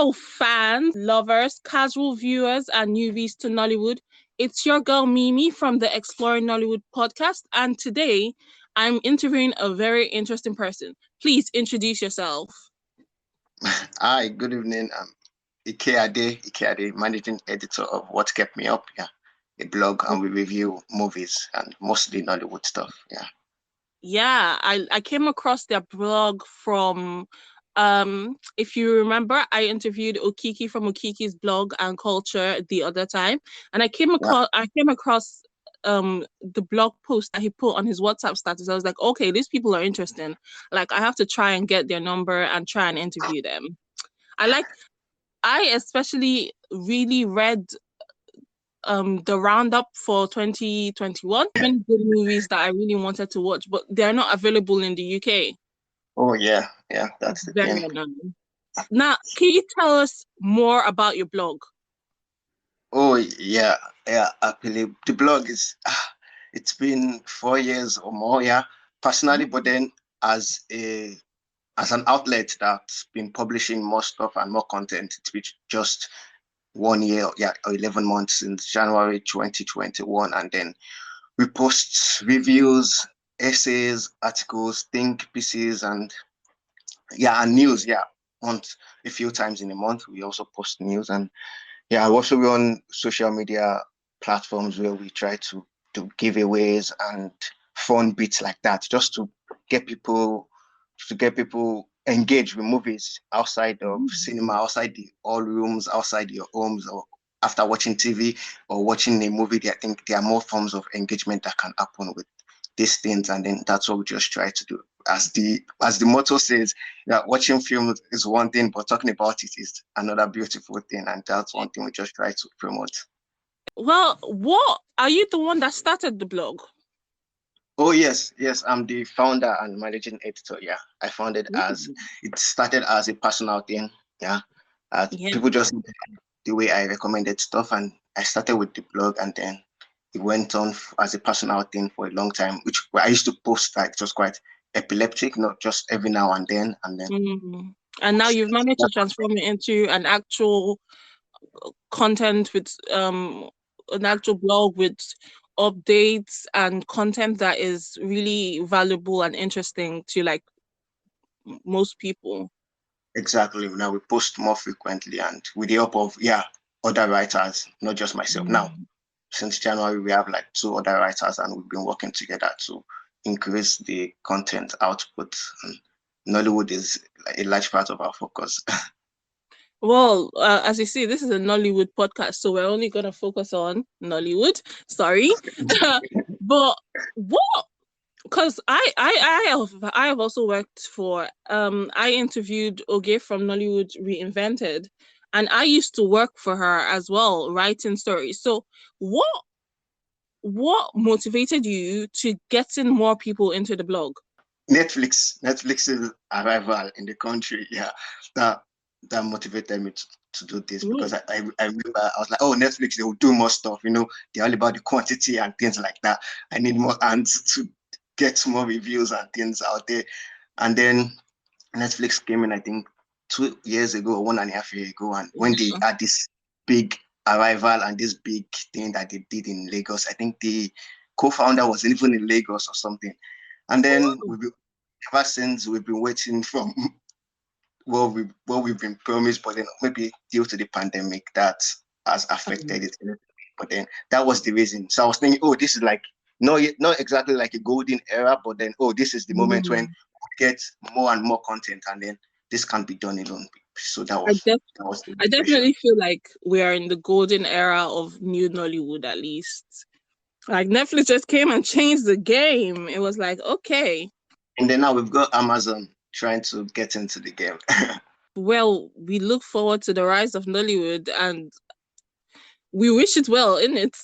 Hello, fans, lovers, casual viewers, and newbies to Nollywood. It's your girl Mimi from the Exploring Nollywood podcast, and today I'm interviewing a very interesting person. Please introduce yourself. Hi, good evening. I'm Ikeade, managing editor of What Kept Me Up. Yeah, a blog, and we review movies and mostly Nollywood stuff. Yeah. Yeah, I came across their blog from if you remember, I interviewed Okiki from Okiki's blog and culture the other time, and Yeah. I came across the blog post that he put on his WhatsApp status. I was like, okay, these people are interesting. Like, I have to try and get their number and try and interview them. I especially really read the roundup for 2021. Many good movies that I really wanted to watch, but they're not available in the UK. Oh yeah, that's the Very thing. annoying. Now, can you tell us more about your blog? Oh yeah. Actually, the blog is it's been 4 years or more. Yeah, personally, but then as a as an outlet that's been publishing more stuff and more content, it's been just 1 year, yeah, or 11 months since January 2021, and then we post reviews, essays, articles, think pieces, and and news. Yeah, once a few times in a month, we also post news, and also we're on social media platforms where we try to do giveaways and fun bits like that, just to get people engaged with movies outside of cinema, outside the all rooms, outside your homes, or after watching TV or watching a movie. I think there are more forms of engagement that can happen with these things, and then that's what we just try to do. As the motto says, that watching films is one thing, but talking about it is another beautiful thing, and that's one thing we just try to promote. Well, what are you the one that started the blog? Oh yes, I'm the founder and managing editor. Yeah, I founded as it started as a personal thing. Yeah, Yeah. people just the way I recommended stuff, and I started with the blog, and then it went on as a personal thing for a long time, which I used to post like just quite epileptic, not just every now and then, Mm. And now you've managed to transform it into an actual content with an actual blog with updates and content that is really valuable and interesting to like most people. exactly. Now we post more frequently, and with the help of other writers, not just myself. Now Mm. since January, we have like two other writers, and we've been working together to increase the content output. And Nollywood is a large part of our focus. Well, as you see, this is a Nollywood podcast, so we're only gonna focus on Nollywood. Sorry, but what? Because I have also worked for I interviewed Oge from Nollywood Reinvented, and I used to work for her as well, writing stories. So what motivated you to getting more people into the blog? Netflix's arrival in the country, that that motivated me to do this, Mm. because I remember I was like, oh, Netflix, they will do more stuff, they're all about the quantity and things like that. I need more hands to get more reviews and things out there. And then Netflix came in, I think 2 years ago, 1.5 years ago, and when they had this big arrival and this big thing that they did in Lagos, I think the co-founder was even in Lagos or something. And then ever since we've been waiting from what we've been promised, but then maybe due to the pandemic that has affected it. But then that was the reason. So I was thinking, oh, this is like not exactly like a golden era, but then this is the moment when we get more and more content, and then this can't be done alone. So that was the I motivation. definitely feel like we are in the golden era of new Nollywood, at least. Like Netflix just came and changed the game. It was like, okay, And then now we've got Amazon trying to get into the game. well, we look forward to the rise of Nollywood and we wish it well in it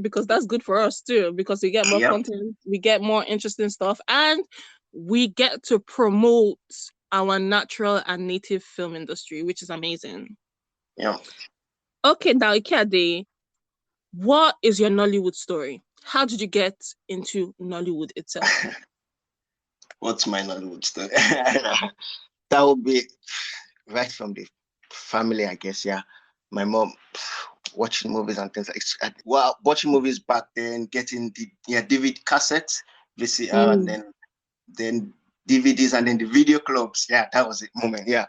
because that's good for us too, because we get more Yep. content, we get more interesting stuff, and we get to promote our natural and native film industry, which is amazing. Yep. Okay, now Ikeade, what is your Nollywood story? How did you get into Nollywood itself? What's my Nollywood story? That would be right from the family, I guess. Yeah, my mom watching movies and things like. Well, watching movies back then, getting the DVD cassettes, VCR, and then DVDs, and then the video clubs. Yeah, that was the moment. Yeah,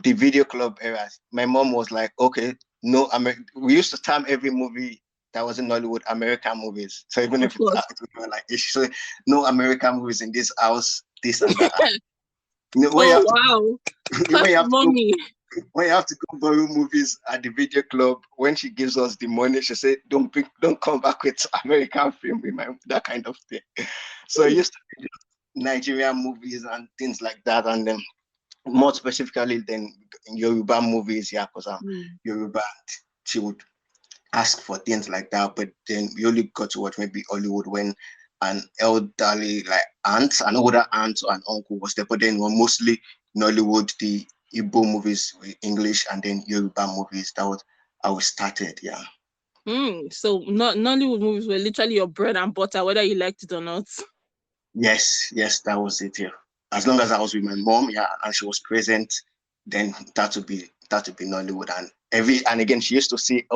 the video club era. My mom was like, okay, no, we used to time every movie that was in Nollywood American movies. So even Of if course. we were like, so no American movies in this house, this and that. You know, Oh wow. when Classic you have to go, mommy. when you have to go borrow movies at the video club, when she gives us the money, she said, don't come back with American film, that kind of thing. So I used to be Nigerian movies and things like that, and then more specifically than Yoruba movies, yeah, because I'm Yoruba. She would ask for things like that, but then we only got to watch maybe Hollywood when an elderly like an older aunt or an uncle was there, but then we're mostly Nollywood, the Igbo movies, English, and then Yoruba movies. That was how we started, yeah. So not Nollywood movies were literally your bread and butter, whether you liked it or not. Yes, that was it, yeah. As long as I was with my mom, yeah, and she was present, then that would be Nollywood. And again, she used to see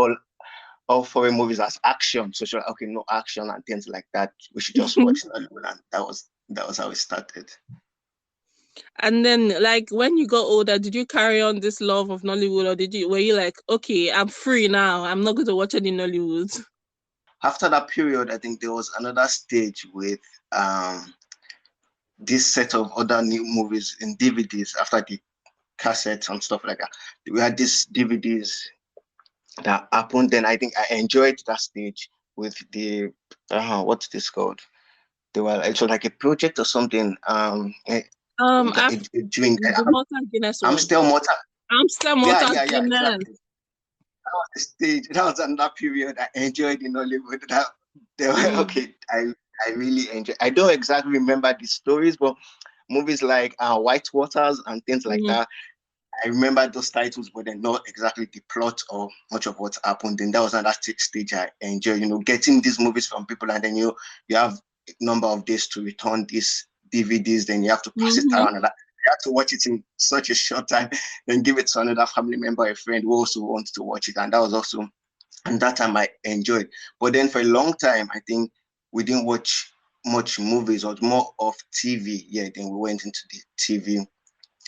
all foreign movies as action. So she was like, okay, no action and things like that. We should just watch Nollywood, and that was how it started. And then, like, when you got older, did you carry on this love of Nollywood, or were you like, okay, I'm free now, I'm not going to watch any Nollywood? After that period, I think there was another stage with this set of other new movies in DVDs after the cassettes and stuff like that. We had these DVDs that happened. Then I think I enjoyed that stage with the what's this called? It was like a project or something. After During the Malta Guinness one. Amstel Mortar. Amstel Yeah, Malta yeah, yeah, Guinness. exactly. That was the stage. That was another period I enjoyed in Hollywood. That they were okay. I really enjoyed. I don't exactly remember the stories, but movies like White Waters and things like that. I remember those titles, but then not exactly the plot or much of what happened. Then that was another stage I enjoy. Getting these movies from people, and then you have a number of days to return these DVDs. Then you have to pass it around, and you have to watch it in such a short time. Then give it to another family member, a friend who also wants to watch it, and that was also. And that time I enjoyed. But then for a long time, I think we didn't watch much movies or more of TV. Yeah, then we went into the TV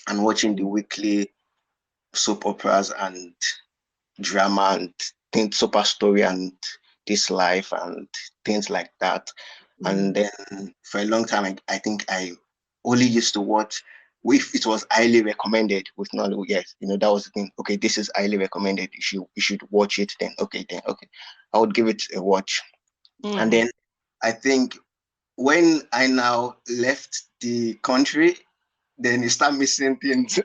and watching the weekly soap operas and drama and things, super story and this life and things like that. And then for a long time, I think I only used to watch if it was highly recommended with Nollywood. Yes, that was the thing. Okay, this is highly recommended. You should watch it. Then okay, I would give it a watch. And then I think when I now left the country, then you start missing things.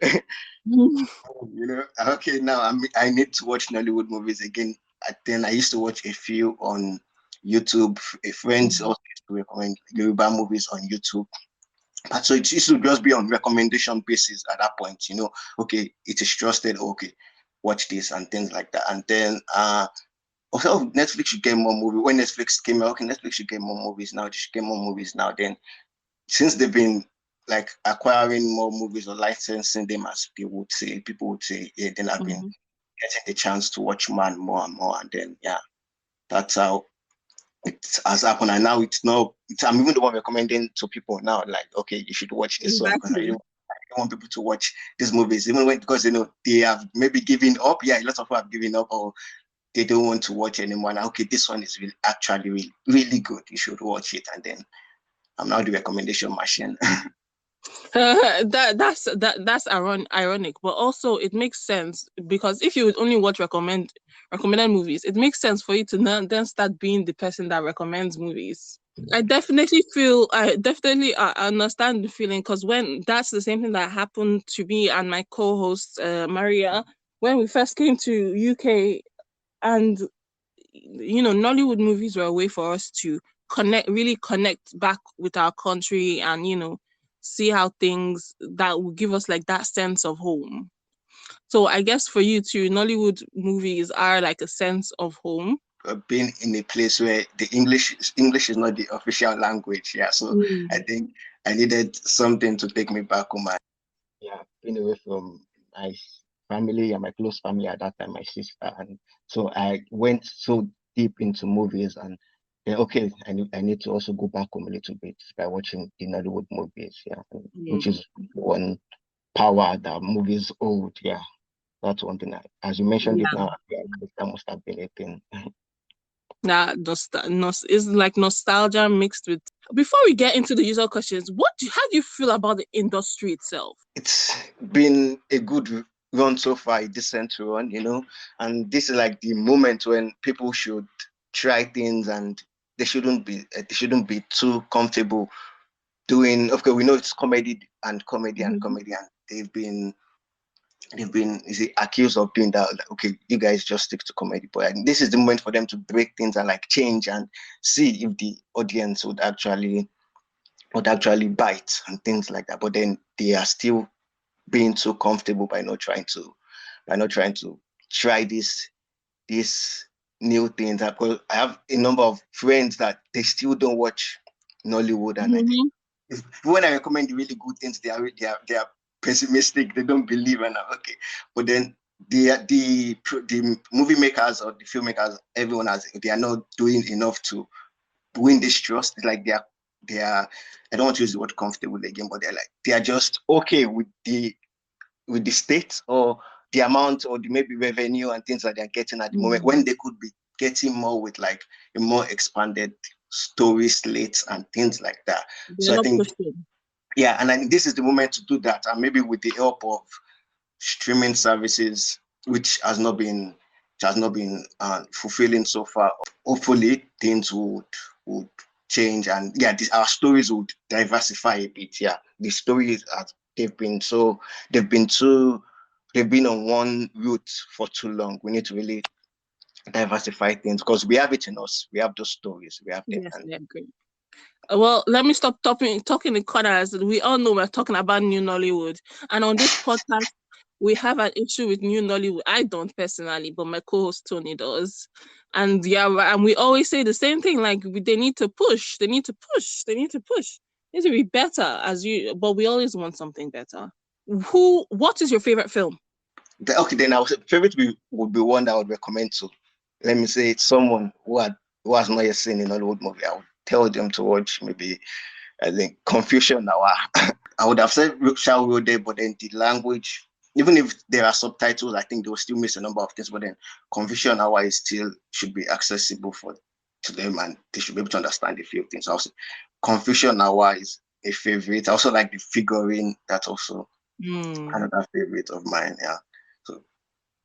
Okay, now I need to watch Nollywood movies again. Then I used to watch a few on YouTube. A friend also used to recommend Yoruba movies on YouTube. And so it used to just be on recommendation basis at that point, okay, it is trusted, okay, watch this and things like that. And then also Netflix should get more movies. When Netflix came out, okay, Netflix should get more movies now. They should get more movies now. Then since they've been like acquiring more movies or licensing them, as people would say, yeah, then I've been getting the chance to watch more and more. And then, yeah, that's how it has happened. And now I'm even the one recommending to people now, like, okay, you should watch this one because I don't want people to watch these movies, even because they have maybe given up. Yeah, lots of people have given up or they don't want to watch anymore. Now, okay, this one is actually really, really good. You should watch it. And then I'm now the recommendation machine. That's ironic, but also it makes sense because if you would only watch recommended movies, it makes sense for you to then start being the person that recommends movies. I definitely understand the feeling because when that's the same thing that happened to me and my co-host Maria when we first came to UK, and Nollywood movies were a way for us to really connect back with our country and see how things that will give us like that sense of home. So I guess for you too, Nollywood movies are like a sense of home. Being in a place where the English is not the official language. Yeah, so I think I needed something to take me back home. Yeah, being away from my family and my close family at that time, my sister. And so I went so deep into movies, and then, okay, I need to also go back home a little bit by watching the Nollywood movies, yeah, which is one power that movies hold, yeah. That's one thing. As you mentioned it now, yeah, that must have been a thing. It's like nostalgia mixed with. Before we get into the usual questions, how do you feel about the industry itself? It's been a good run so far, a decent run, and this is like the moment when people should try things, and they shouldn't be too comfortable doing. Okay, we know it's comedy and comedy and comedy, and they've been accused of doing that. Like, okay, you guys just stick to comedy, but this is the moment for them to break things and like change and see if the audience would actually bite and things like that. But then they are still being so comfortable by not trying to try this new things. Because I have a number of friends that they still don't watch Nollywood, and I think when I recommend the really good things, they are pessimistic. They don't believe, and I'm okay. But then the movie makers or the filmmakers, they are not doing enough to win this trust. It's like they are. I don't want to use the word comfortable again, but they are just okay with the state or the amount or the maybe revenue and things that they're getting at the moment, when they could be getting more with like a more expanded story slates and things like that. So I think, yeah, and I think this is the moment to do that, and maybe with the help of streaming services, which has not been fulfilling so far. Hopefully, things would change, and yeah, our stories would diversify a bit. Yeah, the stories they've been on one route for too long. We need to really diversify things because we have it in us. We have those stories. We have them. Yes, I agree. Well, let me stop talking in corners. We all know we're talking about New Nollywood, and on this podcast, we have an issue with New Nollywood. I don't personally, but my co-host Tony does. And yeah, and we always say the same thing, like they need to push, they need to push, they need to push. It needs to be better but we always want something better. What is your favorite film? Okay, then our favorite would be one that I would recommend to. Let me say it's someone who has not yet seen a Nollywood movie. I would tell them to watch maybe, I think, Confusion Hour. I would have said Shall We There, but then the language, even if there are subtitles, I think they will still miss a number of things. But then Confusion Hour should be accessible to them, and they should be able to understand a few things. Also, Confusion Hour is a favorite. I also like the figurine. That's also another favorite of mine. Yeah. So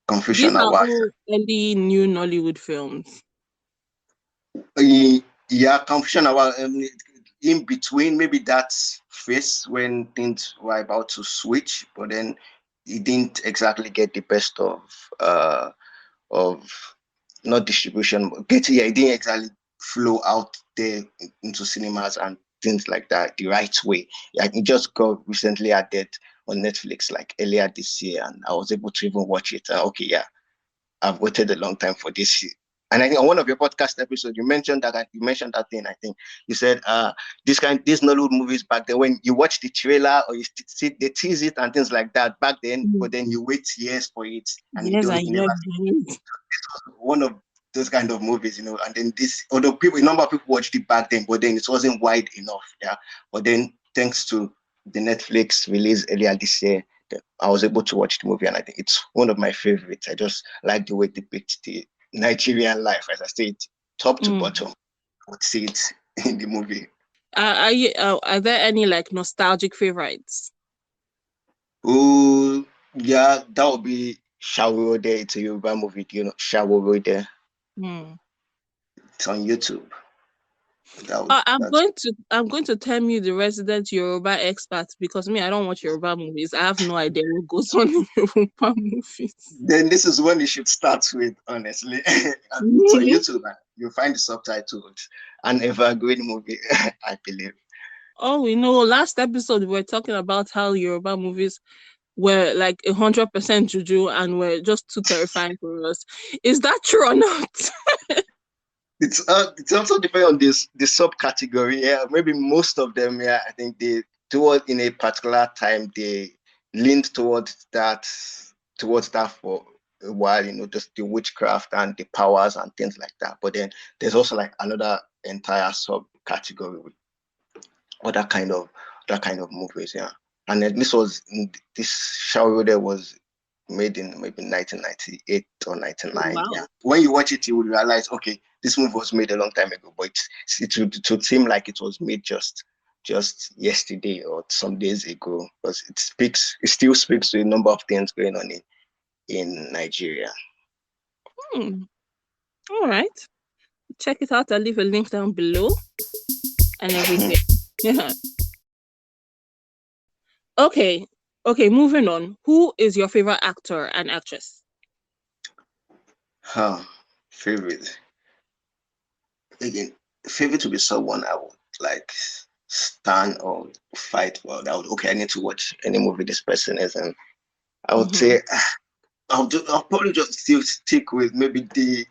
Confusion These are Hour. all early New Nollywood films. Yeah, Confusion Hour. In between, maybe that phase when things were about to switch, but then it didn't exactly get the best of not distribution, but it didn't exactly flow out there into cinemas and things like that the right way. Yeah, it just got recently added on Netflix like earlier this year, and I was able to even watch it. Okay, yeah, I've waited a long time for this. And I think on one of your podcast episodes, you mentioned that thing. I think you said these Nollywood movies back then, when you watch the trailer or you see they tease it and things like that back then, but then you wait years for it and you never one of those kind of movies, and then a number of people watched it back then, but then it wasn't wide enough. Yeah. But then thanks to the Netflix release earlier this year, I was able to watch the movie, and I think it's one of my favorites. I just like the way it depicts the Nigerian life, as I said, top to bottom. I would see it in the movie. Are there any like nostalgic favorites? Oh, yeah, that would be Shall We Go There. It's a Yoruba movie, Shall We Go There. It's on YouTube. I'm going to term you the resident Yoruba expert, because I don't watch Yoruba movies. I have no idea what goes on in Yoruba movies. Then this is when you should start with, honestly. It's on YouTube. You'll find the subtitles. An evergreen movie, I believe. Oh, last episode we were talking about how Yoruba movies were like 100% juju and were just too terrifying for us. Is that true or not? It's also depending on the subcategory. Yeah, maybe most of them. Yeah, I think in a particular time they leaned towards that towards that for a while, just the witchcraft and the powers and things like that. But then there's also like another entire subcategory with other kind of movies, yeah. And then this Shaolode was made in maybe 1998 or 99. Yeah. Wow. When you watch it, you will realize, okay, this movie was made a long time ago, but it would seem like it was made just yesterday or some days ago, because it still speaks to a number of things going on in Nigeria. All right. Check it out. I'll leave a link down below and everything. Yeah. Okay. Okay, moving on. Who is your favorite actor and actress? Favorite. Again, favorite would be someone I would like stand or fight for. I need to watch any movie this person is, and I would say I'll probably just still stick with maybe the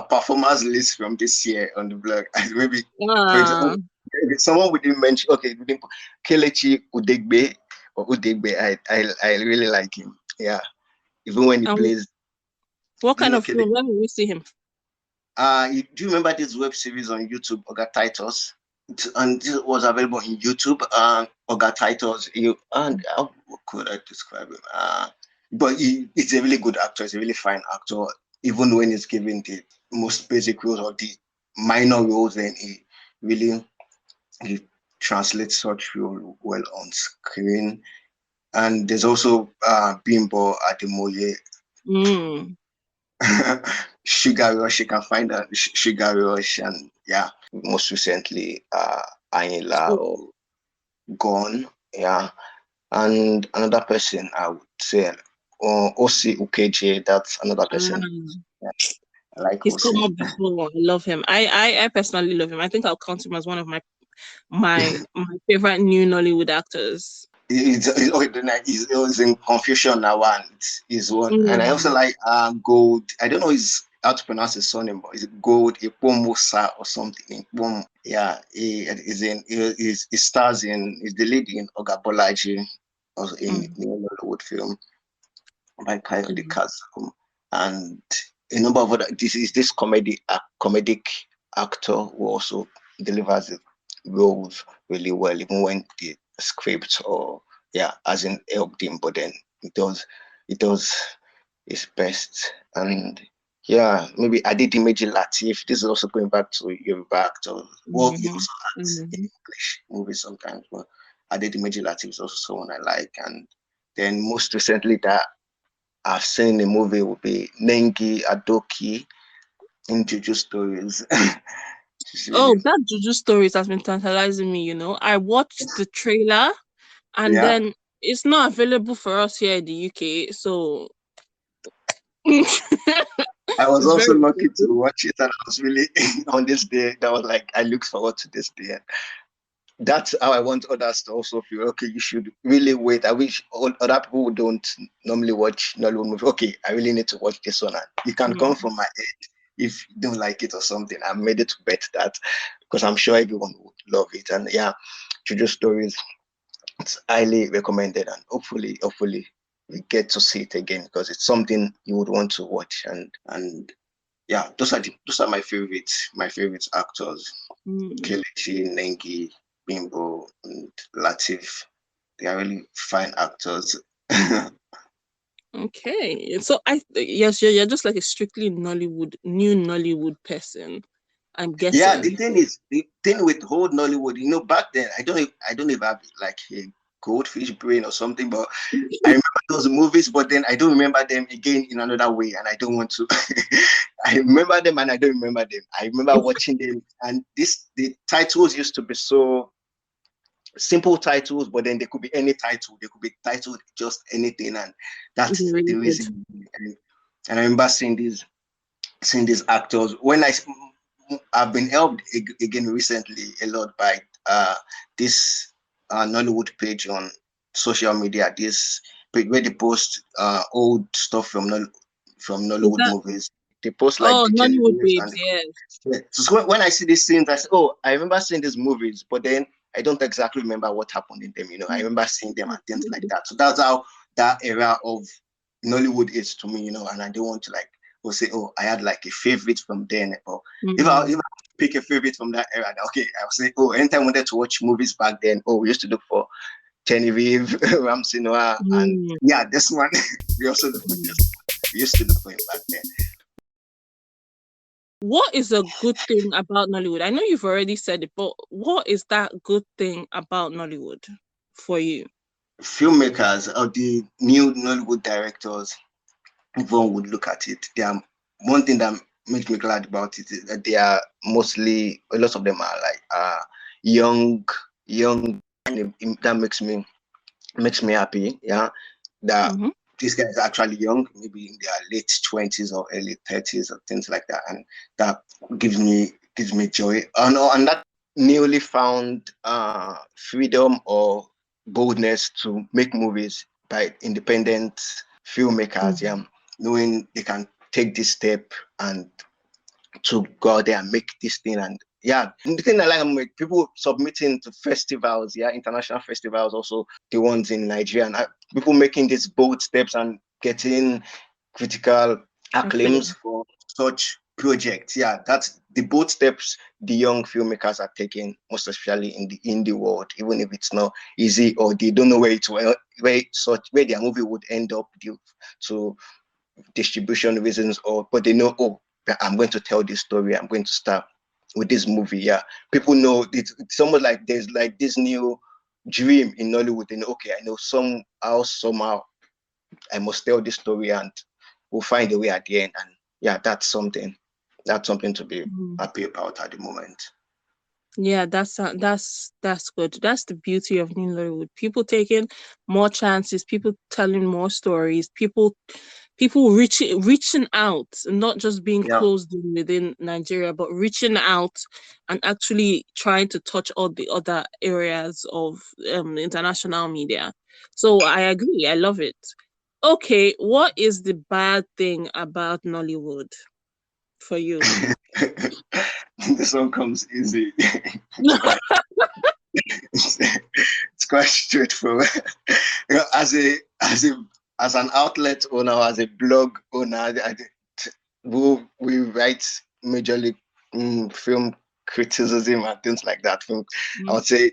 performance list from this year on the blog. Maybe, for example, someone we didn't mention. Okay, we didn't. Kelechi Udegbe or Udegbe. I really like him. Yeah, even when he plays. What kind of film? When will we see him? Do you remember this web series on YouTube, Oga Titus? And this was available in YouTube. Oga Titus. And how could I describe him? But he's a really good actor. He's a really fine actor. Even when he's given the most basic roles or the minor roles, then he translates such role well on screen. And there's also Bimbo Ademoye. Sugar Rush, you can find that Sugar Rush, and yeah, most recently Anila or Gone, yeah, and another person I would say Osi Ukeje, that's another person. Yeah, I like he's Osi. come up before. I love him. I personally love him. I think I'll count him as one of my favorite new Nollywood actors. He's in Confusion now, and he's one. And I also like Gold. I don't know how to pronounce his surname, but it's Gold Ipomusa or something. Yeah, he stars in. He's the lead in Oga Bolaji, also in the Nollywood film by Ikeade Castle, and a number of other. This comedic actor who also delivers the roles really well, even when the script or hasn't helped him, but then it does his best. And yeah, maybe Adedimeji Latif. This is also going back to Yoruba actor. Well, he also acts in English movies sometimes, but Adedimeji Latif is also someone I like. And then most recently that I've seen a movie would be Nengi Adoki in Juju Stories. That Juju Stories has been tantalizing me, I watched the trailer and then it's not available for us here in the UK, so I was also lucky to watch it, and I was really on this day that was like I look forward to this day. That's how I want others to also feel. Okay, you should really wait. I wish other people who don't normally watch Nollywood movies. Okay, I really need to watch this one. And you can come from my head if you don't like it or something. I'm ready to bet that because I'm sure everyone would love it. And yeah, Juju Stories, it's highly recommended, and hopefully we get to see it again because it's something you would want to watch. And yeah, those are my favorite actors. Kelechi, Nengi, Bimbo, and Latif. They are really fine actors. Okay, so yes, you're just like a strictly new Nollywood person, I'm guessing. Yeah, the thing with old Nollywood, back then I don't even have like a goldfish brain or something, but I remember those movies, but then I don't remember them again in another way, and I don't want to. I remember them and I don't remember them. I remember watching them, and the titles used to be so simple titles, but then they could be any title. They could be titled just anything, and that's really the reason. And I remember seeing these actors when I've been helped again recently a lot by this Nollywood page on social media. This page where they post old stuff from Nollywood movies. They post like the Nollywood babes, yes. Yeah. So when I see these scenes, I say, "Oh, I remember seeing these movies," but then I don't exactly remember what happened in them. I remember seeing them and things like that. So that's how that era of Nollywood is to me, and I don't want to like or say, oh, I had like a favorite from then. Or if I pick a favorite from that era, okay, I'll say, oh, anytime I wanted to watch movies back then, oh, we used to look for Genevieve, Ramsey Noah, and yeah, this one we also look for this. We used to look for him back then. What is a good thing about Nollywood? I know you've already said it, but what is that good thing about Nollywood for you? Filmmakers or the new Nollywood directors, everyone would look at it. One thing that makes me glad about it is that they are mostly, a lot of them are like young, and that makes me happy. Yeah, that these guys are actually young, maybe in their late 20s or early 30s or things like that, and that gives me joy. And that newly found freedom or boldness to make movies by independent filmmakers, knowing they can take this step and to go out there and make this thing. And yeah, the thing I like, people submitting to festivals, international festivals, also the ones in Nigeria, and people making these bold steps and getting critical acclaims for such projects. Yeah, that's the bold steps the young filmmakers are taking, most especially in the indie world, even if it's not easy or they don't know where their movie would end up due to distribution reasons, but they know, oh, I'm going to tell this story. I'm going to start with this movie. Yeah, people know it's almost like there's like this new dream in Nollywood. And okay, I know somehow I must tell this story, and we'll find a way at the end. And yeah, that's something to be happy about at the moment. Yeah, that's good. That's the beauty of New Nollywood. People taking more chances, people telling more stories, people reaching out, and not just being closed within Nigeria, but reaching out and actually trying to touch all the other areas of international media. So I agree. I love it. Okay, what is the bad thing about Nollywood for you? This one comes easy. It's quite straightforward. As an outlet owner, as a blog owner, we write majorly film criticism and things like that. I would say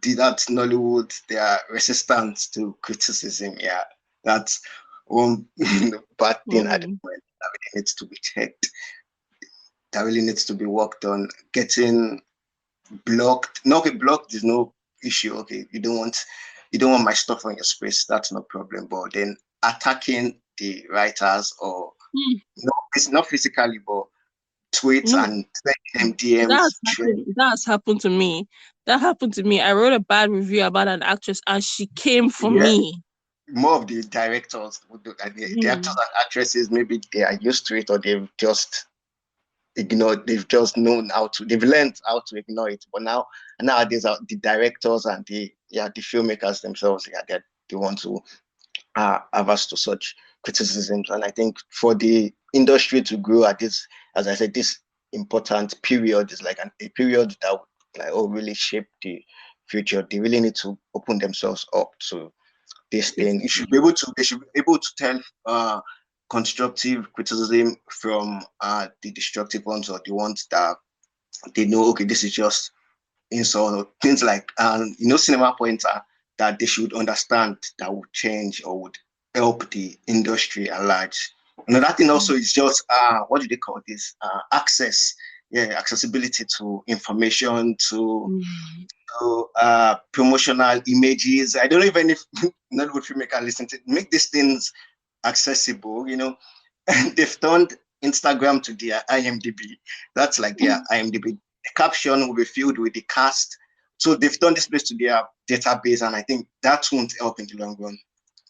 that Nollywood, they are resistant to criticism. Yeah, that's one bad thing at the moment that really needs to be checked. That really needs to be worked on. Getting blocked. No, okay, blocked is no issue. Okay, you don't want my stuff on your space. That's no problem. But then attacking the writers, or no, it's not physically, but tweets and sending them DMs. That's happened to me. That happened to me. I wrote a bad review about an actress, and she came for me. More of the directors, the actors and actresses, maybe they are used to it, or they've just ignored. They've just learned how to ignore it. But nowadays, the directors and the filmmakers themselves, they want to averse to such criticisms. And I think for the industry to grow at this, as I said, this important period is like a period that would really shape the future. They really need to open themselves up to this thing. They should be able to tell constructive criticism from the destructive ones, or the ones that they know, okay, this is just insult, or things like cinema pointer that they should understand, that would change or would help the industry at large. Another thing also is just what do they call this? Access. Accessibility to information, to promotional images. I don't know if any Nollywood filmmaker listen to make these things accessible. They've turned Instagram to their IMDb. That's like their IMDb. The caption will be filled with the cast. So they've turned this place to their database, and I think that won't help in the long run.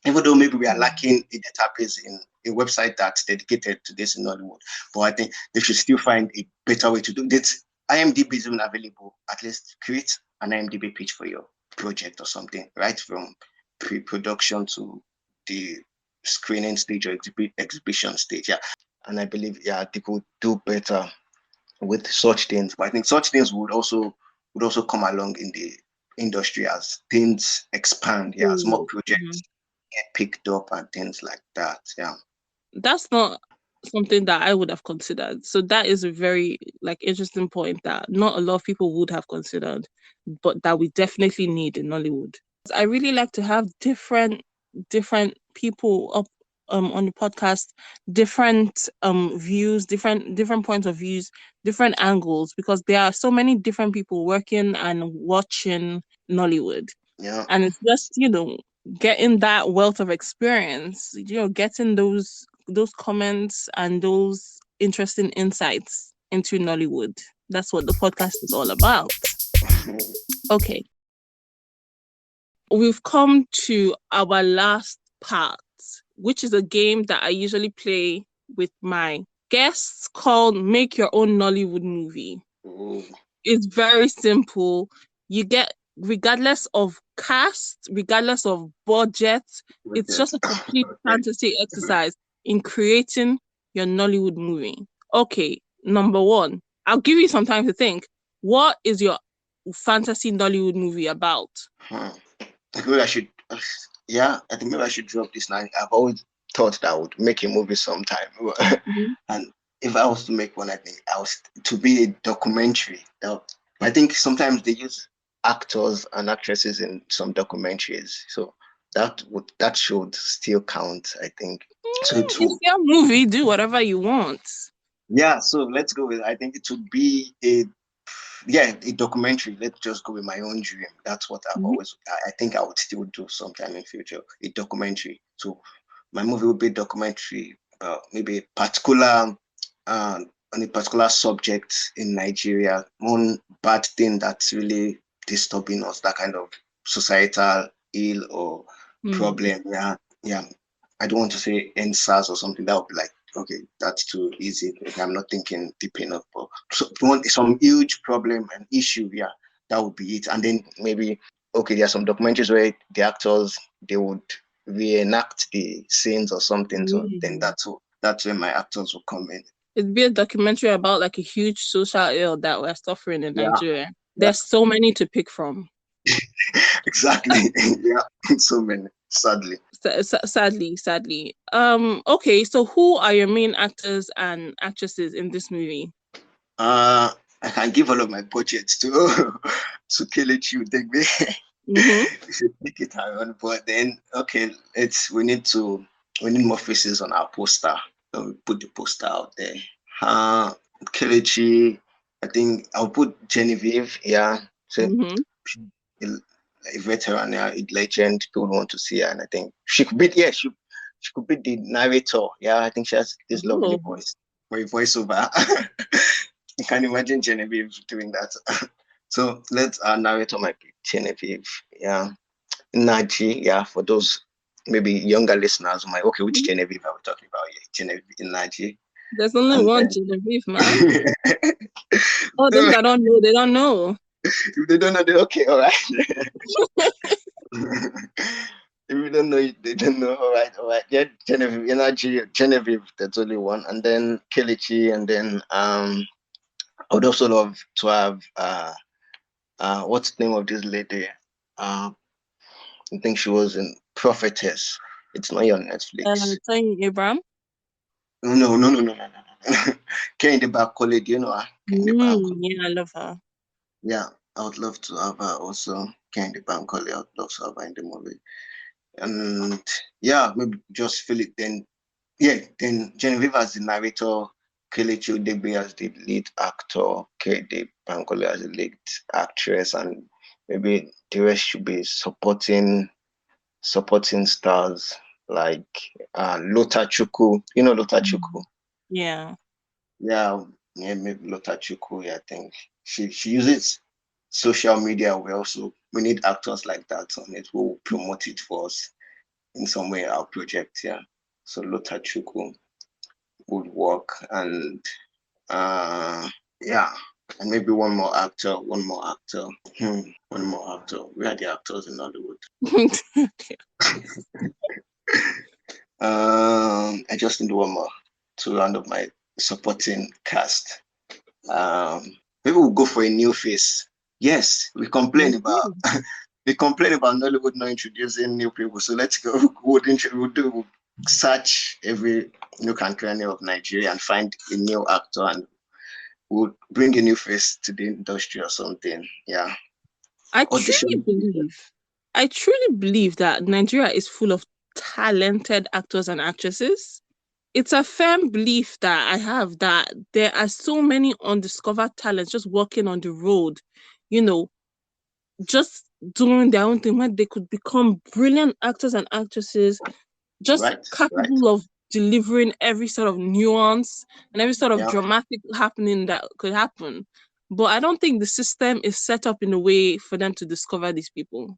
Even though maybe we are lacking a database in a website that's dedicated to this in Nollywood, but I think they should still find a better way to do this. IMDb is even available. At least create an IMDb page for your project or something, right from pre-production to the screening stage or exhibition stage. Yeah, and I believe they could do better with such things. But I think such things would also come along in the industry as things expand. As more projects get picked up and things like that. Yeah. That's not something that I would have considered. So that is a very interesting point that not a lot of people would have considered, but that we definitely need in Nollywood. I really like to have different people up on the podcast, different views, different points of views, different angles, because there are so many different people working and watching Nollywood. Yeah. And it's just, getting that wealth of experience, getting those comments and those interesting insights into Nollywood. That's what the podcast is all about. Okay. We've come to our last part, which is a game that I usually play with my guests called Make Your Own Nollywood Movie. Ooh. It's very simple. You get, regardless of cast, regardless of budget, it's just a complete fantasy exercise in creating your Nollywood movie. Okay, number one, I'll give you some time to think. What is your fantasy Nollywood movie about? Maybe I should, I think maybe I should drop this now. I've always thought that I would make a movie sometime. And if I was to make one, I think to be a documentary. I think sometimes they use actors and actresses in some documentaries, so that should still count, I think. So it's your movie. Do whatever you want. Yeah, so let's go with. I think it would be a documentary. Let's just go with my own dream. That's what I've always. I think I would still do sometime in future. A documentary. So my movie would be a documentary about maybe a particular on a particular subject in Nigeria. One bad thing that's really disturbing us. That kind of societal ill or problem. Yeah. I don't want to say NSAS or something. That would be like, okay, that's too easy. I'm not thinking deep enough. But some huge problem and issue, that would be it. And then maybe, okay, there are some documentaries where the actors, they would reenact the scenes or something. So then that's where my actors will come in. It'd be a documentary about a huge social ill that we're suffering in Nigeria. There's so many to pick from. Exactly. So many, sadly. Sadly. Okay, so who are your main actors and actresses in this movie? I can give all of my budgets to Kelechi Udegbe. You should pick it around, but then we need more faces on our poster. So we put the poster out there. Kelechi, I think I'll put Genevieve. So a veteran, a legend. People want to see her, and I think she could be. She could be the narrator. I think she has this lovely voice for a voiceover. You can imagine Genevieve doing that. So let's narrator might be Genevieve. Naji. For those maybe younger listeners who might, which Genevieve are we talking about here? Genevieve Naji. There's only one Genevieve, man. Those that don't know, they don't know. If they don't know, they're okay, all right. If you don't know, they don't know. All right. Yeah, Genevieve, that's only one. And then Kelechi, and then I would also love to have what's the name of this lady? I think she was in Prophetess. It's not on Netflix. Tony Abraham? No. Kehinde Bankole, do you know her? Yeah, I love her. Yeah, I would love to have her also. Kehinde Bankole, I would love to have her in the movie. And maybe just fill it then. Then Genevieve as the narrator, Kelechi Udegbe as the lead actor, Kehinde Bankole as the lead actress, and maybe the rest should be supporting stars like Lota Chukwu. You know Lota Chukwu? Yeah, maybe Lota Chukwu. I think she uses social media well, so we need actors like that on it who will promote it for us in some way, our project. So Lota Chukwu would work, and and maybe one more actor. Where are the actors in Hollywood? I just need one more to round up my supporting cast. Maybe we'll go for a new face. Yes, we complain about they complain about Nollywood not introducing new people. So let's go. We'll search every nook and cranny of Nigeria and find a new actor, and we'll bring a new face to the industry or something. Yeah. I truly Audition. believe, I truly believe that Nigeria is full of talented actors and actresses. It's a firm belief that I have that there are so many undiscovered talents just walking on the road, you know, just doing their own thing, where they could become brilliant actors and actresses, just Right. Right. capable of delivering every sort of nuance and every sort of Yeah. dramatic happening that could happen. But I don't think the system is set up in a way for them to discover these people.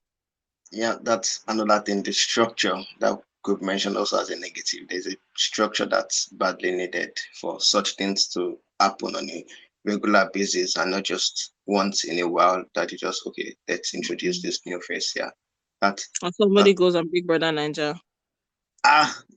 Yeah, that's another thing. The structure that could mention also as a negative. There's a structure that's badly needed for such things to happen on a regular basis and not just once in a while that you just, okay, let's introduce this new face. Yeah. That And that somebody goes on Big Brother Nigeria.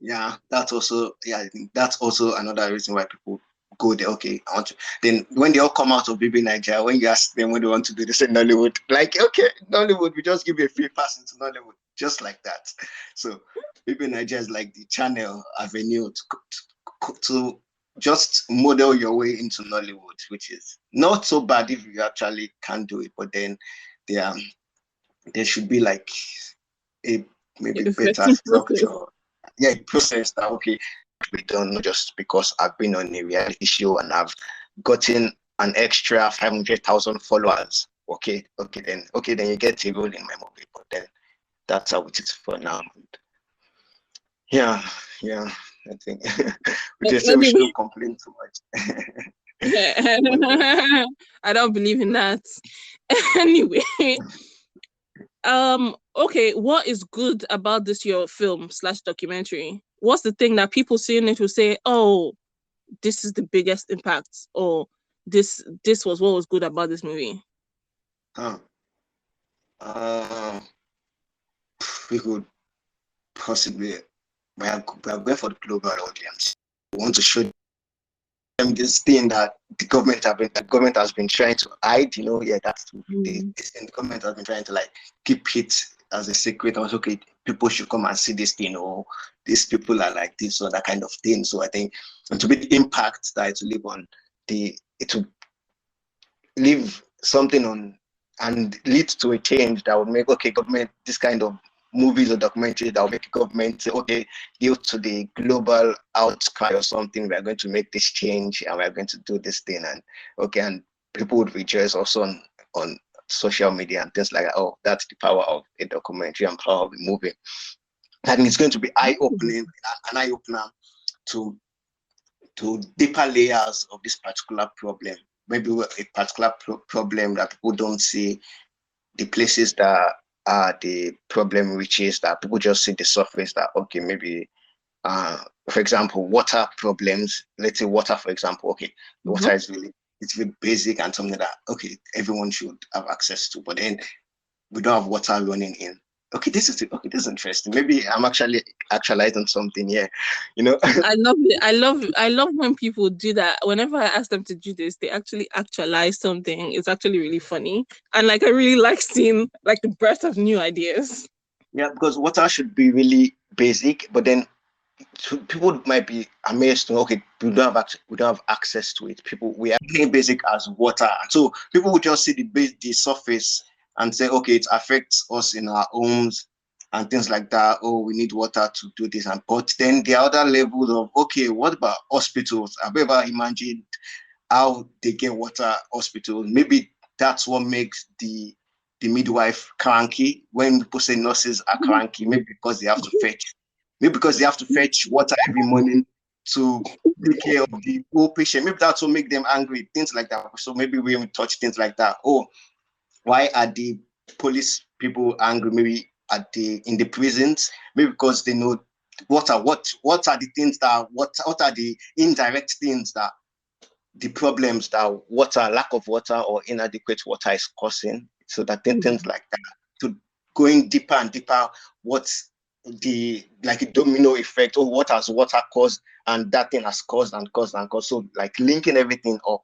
yeah, that's also, yeah, I think that's also another reason why people go there. Okay, I want to. Then when they all come out of BB Nigeria, when you ask them what they want to do, they say Nollywood. Like, okay, Nollywood, we just give you a free pass into Nollywood, just like that. So BB Nigeria is like the channel avenue to just model your way into Nollywood, which is not so bad if you actually can do it. But then there there should be like a maybe better Vetting structure. process. Yeah, process that, okay, we done not just because I've been on a reality show and I've gotten an extra 500,000 followers. Okay, then you get a role in my movie. But then that's how it is for now. Yeah, yeah, I think we just say we Anyway, shouldn't complain too much. But I don't believe in that. Anyway, okay, what is good about this your film slash documentary? What's the thing that people seeing it will say, oh, this is the biggest impact, or this was what was good about this movie? uh, uh, we could possibly we are going for the global audience. We want to show this thing that the government has been trying to hide, yeah, that's this thing the government has been trying to like keep it as a secret. Also, okay, people should come and see this thing, or these people are like this or that kind of thing. So I think, and to be the impact that it will leave on it will leave something on and lead to a change that would make, okay, government, this kind of movies or documentaries that will make government say, okay, due to the global outcry or something, we are going to make this change and we are going to do this thing. And okay, and people would rejoice also on social media and things like that. Oh, that's the power of a documentary and power of a movie. I think it's going to be eye-opening, an eye-opener to deeper layers of this particular problem. Maybe a particular problem that people don't see, the places that are the problem, which is that people just see the surface that, okay, maybe, for example, water problems. Let's say water, for example. Okay, water is it's really basic and something that, okay, everyone should have access to. But then we don't have water running in. Okay, this is interesting. Maybe I'm actually actualizing something here, I love it. I love when people do that. Whenever I ask them to do this, they actually actualize something. It's actually really funny. And like I really like seeing like the birth of new ideas. Yeah, because water should be really basic, but then people might be amazed to, okay, we don't have access to it. We are really basic as water, so people will just see the surface and say, okay, it affects us in our homes and things like that. Oh, we need water to do this, and but then the other levels of, okay, what about hospitals? Have you ever imagined how they get water? Hospitals, maybe that's what makes the midwife cranky when people say nurses are cranky, maybe because they have to fetch water every morning to take care of the whole patient. Maybe that's what make them angry, things like that. So maybe we will touch things like that. Oh, why are the police people angry? Maybe in the prisons, maybe because they know water. What are the things that what are the indirect things that the problems that lack of water or inadequate water is causing? So that things like that. To going deeper and deeper, what's the like a domino effect, or what has water caused, and that thing has caused and caused and caused. So like linking everything up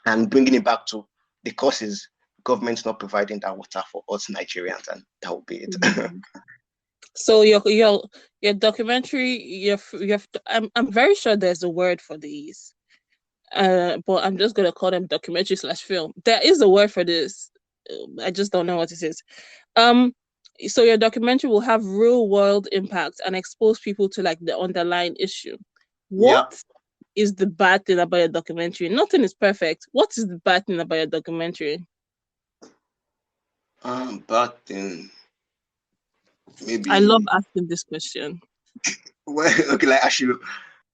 and bringing it back to the causes, government's not providing that water for us Nigerians, and that will be it. So your documentary, I'm very sure there's a word for these. But I'm just gonna call them documentary/film. There is a word for this. I just don't know what it is. So your documentary will have real world impact and expose people to like the underlying issue. What is the bad thing about your documentary? Nothing is perfect. What is the bad thing about your documentary? Bad thing. Maybe I love asking this question. well, okay, like I should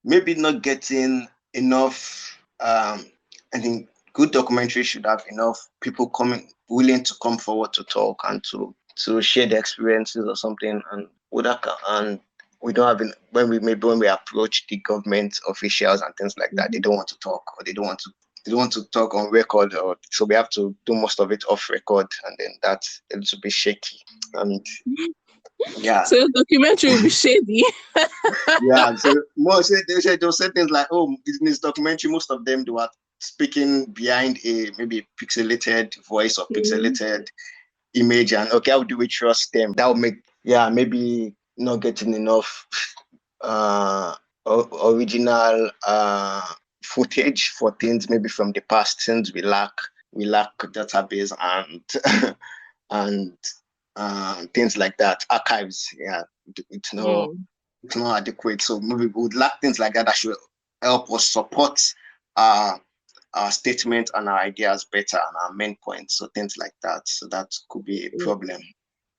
maybe not getting enough. I think good documentary should have enough people willing to come forward to talk and to share their experiences or something. And we don't have when we approach the government officials and things like that, they don't want to talk, or they don't want to talk on record, or so we have to do most of it off record, and then that's a little bit shaky. And yeah. So the documentary will be shady. Yeah. So they'll say things like, oh, in this documentary, most of them they were speaking behind a maybe pixelated voice or pixelated image, and okay, how do we trust them? That would make maybe not getting enough original footage for things maybe from the past, since we lack database and things like that, archives. It's not adequate, so maybe we would lack things like that should help us support our statement and our ideas better and our main points, so things like that. So that could be a problem.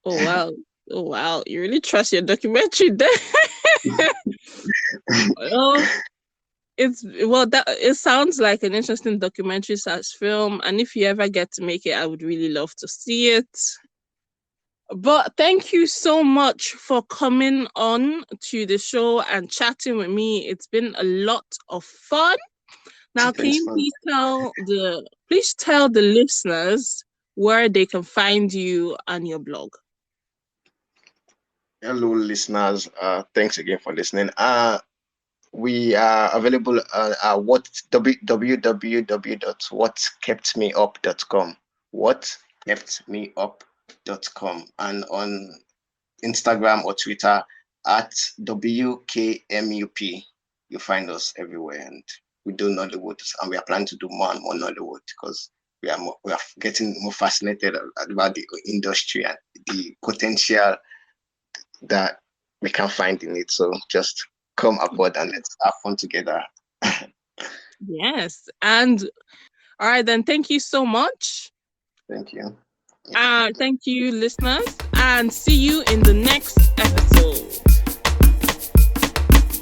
Oh wow, you really trust your documentary then. It sounds like an interesting documentary/film, and if you ever get to make it, I would really love to see it. But thank you so much for coming on to the show and chatting with me. It's been a lot of fun. Now, can you please tell the listeners where they can find you and your blog? Hello, listeners. Thanks again for listening. We are available at www.whatKeptmeUp.com. WhatKeptmeUp.com, and on Instagram or Twitter at WKMUP. You find us everywhere, and we do Nollywood, and we are planning to do more and more Nollywood because we are getting more fascinated about the industry and the potential that we can find in it. So just come aboard and let's have fun together. Yes, and all right then. Thank you so much. Thank you. Thank you, listeners, and see you in the next episode.